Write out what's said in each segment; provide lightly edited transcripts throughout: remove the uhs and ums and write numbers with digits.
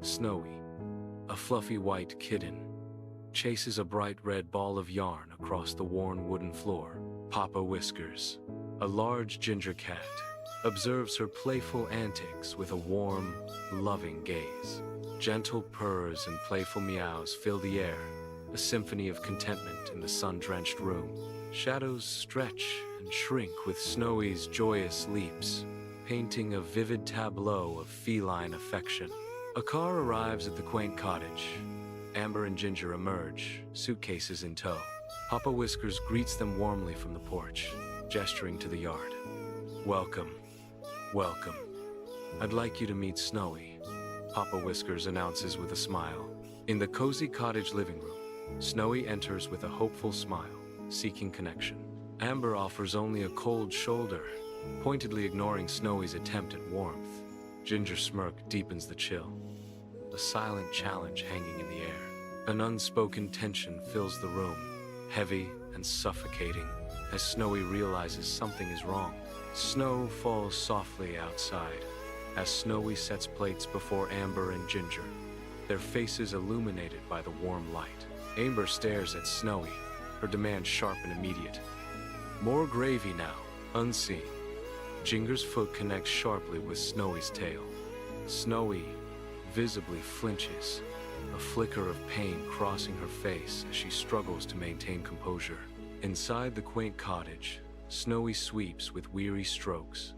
Snowy, a fluffy white kitten, chases a bright red ball of yarn across the worn wooden floor. Papa Whiskers, a large ginger cat, observes her playful antics with a warm, loving gaze. Gentle purrs and playful meows fill the air, a symphony of contentment in the sun-drenched room. Shadows stretch and shrink with Snowy's joyous leaps, painting a vivid tableau of feline affection. A car arrives at the quaint cottage. Amber and Ginger emerge, suitcases in tow. Papa Whiskers greets them warmly from the porch, gesturing to the yard. "Welcome, welcome. I'd like you to meet Snowy," Papa Whiskers announces with a smile. In the cozy cottage living room, Snowy enters with a hopeful smile, seeking connection. Amber offers only a cold shoulder, pointedly ignoring Snowy's attempt at warmth. Ginger's smirk deepens the chill, a silent challenge hanging in the air. An unspoken tension fills the room, heavy and suffocating, as Snowy realizes something is wrong. Snow falls softly outside, as Snowy sets plates before Amber and Ginger, their faces illuminated by the warm light. Amber stares at Snowy, her demand sharp and immediate. More gravy now, unseen. Ginger's foot connects sharply with Snowy's tail. Snowy visibly flinches, a flicker of pain crossing her face as she struggles to maintain composure. Inside the quaint cottage, Snowy sweeps with weary strokes,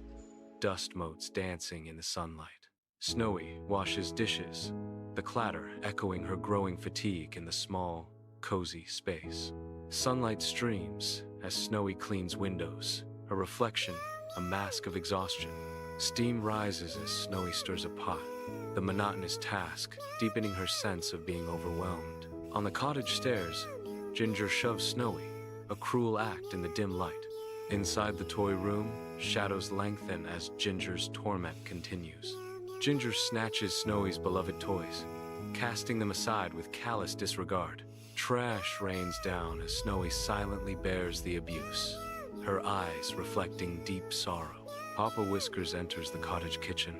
dust motes dancing in the sunlight. Snowy washes dishes, the clatter echoing her growing fatigue in the small, cozy space. Sunlight streams as Snowy cleans windows, a reflection, a mask of exhaustion. Steam rises as Snowy stirs a pot, the monotonous task deepening her sense of being overwhelmed. On the cottage stairs, Ginger shoves Snowy, a cruel act in the dim light. Inside the toy room, shadows lengthen as Ginger's torment continues. Ginger snatches Snowy's beloved toys, casting them aside with callous disregard. Trash rains down as Snowy silently bears the abuse, her eyes reflecting deep sorrow. Papa Whiskers enters the cottage kitchen,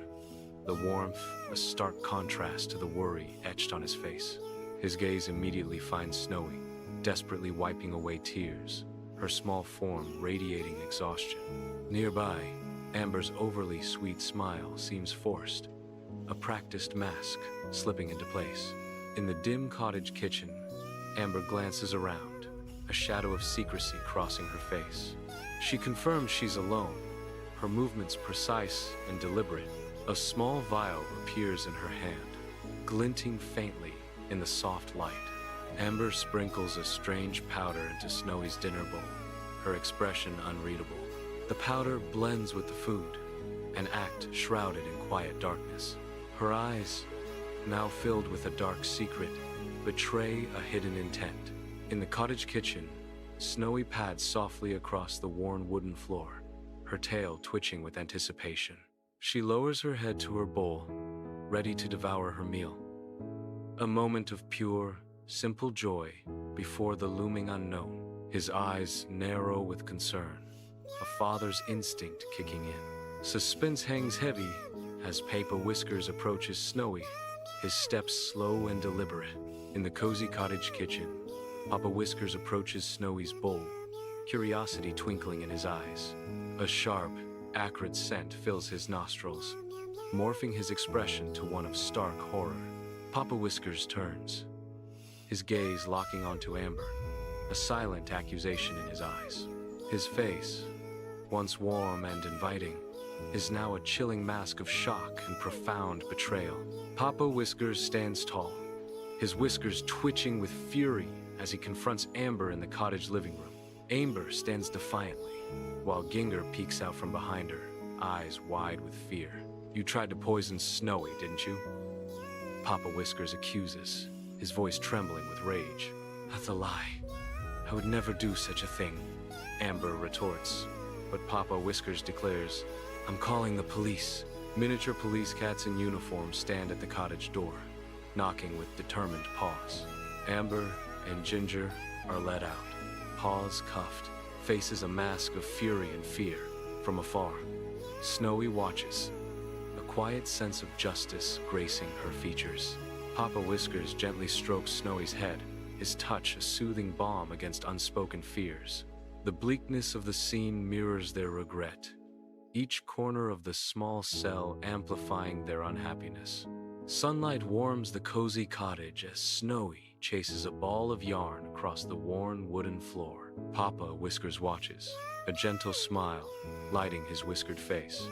the warmth a stark contrast to the worry etched on his face. His gaze immediately finds Snowy, desperately wiping away tears, her small form radiating exhaustion. Nearby, Amber's overly sweet smile seems forced, a practiced mask slipping into place. In the dim cottage kitchen, Amber glances around, a shadow of secrecy crossing her face. She confirms she's alone, her movements precise and deliberate. A small vial appears in her hand, glinting faintly in the soft light. Amber sprinkles a strange powder into Snowy's dinner bowl, her expression unreadable. The powder blends with the food, an act shrouded in quiet darkness. Her eyes, now filled with a dark secret, betray a hidden intent. In the cottage kitchen, Snowy pads softly across the worn wooden floor, her tail twitching with anticipation. She lowers her head to her bowl, ready to devour her meal. A moment of pure, simple joy before the looming unknown. His eyes narrow with concern, a father's instinct kicking in. Suspense hangs heavy as Papa Whiskers approaches Snowy, his steps slow and deliberate. In the cozy cottage kitchen, Papa Whiskers approaches Snowy's bowl, curiosity twinkling in his eyes. A sharp, acrid scent fills his nostrils, morphing his expression to one of stark horror. Papa Whiskers turns, his gaze locking onto Amber, a silent accusation in his eyes. His face, once warm and inviting, is now a chilling mask of shock and profound betrayal. Papa Whiskers stands tall, his whiskers twitching with fury as he confronts Amber in the cottage living room. Amber stands defiantly, while Ginger peeks out from behind her, eyes wide with fear. "You tried to poison Snowy, didn't you?" Papa Whiskers accuses, his voice trembling with rage. "That's a lie. I would never do such a thing," Amber retorts. But Papa Whiskers declares, "I'm calling the police." Miniature police cats in uniform stand at the cottage door, knocking with determined paws. Amber and Ginger are led out, paws cuffed, faces a mask of fury and fear. From afar, Snowy watches, a quiet sense of justice gracing her features. Papa Whiskers gently strokes Snowy's head, his touch a soothing balm against unspoken fears. The bleakness of the scene mirrors their regret, each corner of the small cell amplifying their unhappiness. Sunlight warms the cozy cottage as Snowy chases a ball of yarn across the worn wooden floor. Papa Whiskers watches, a gentle smile lighting his whiskered face.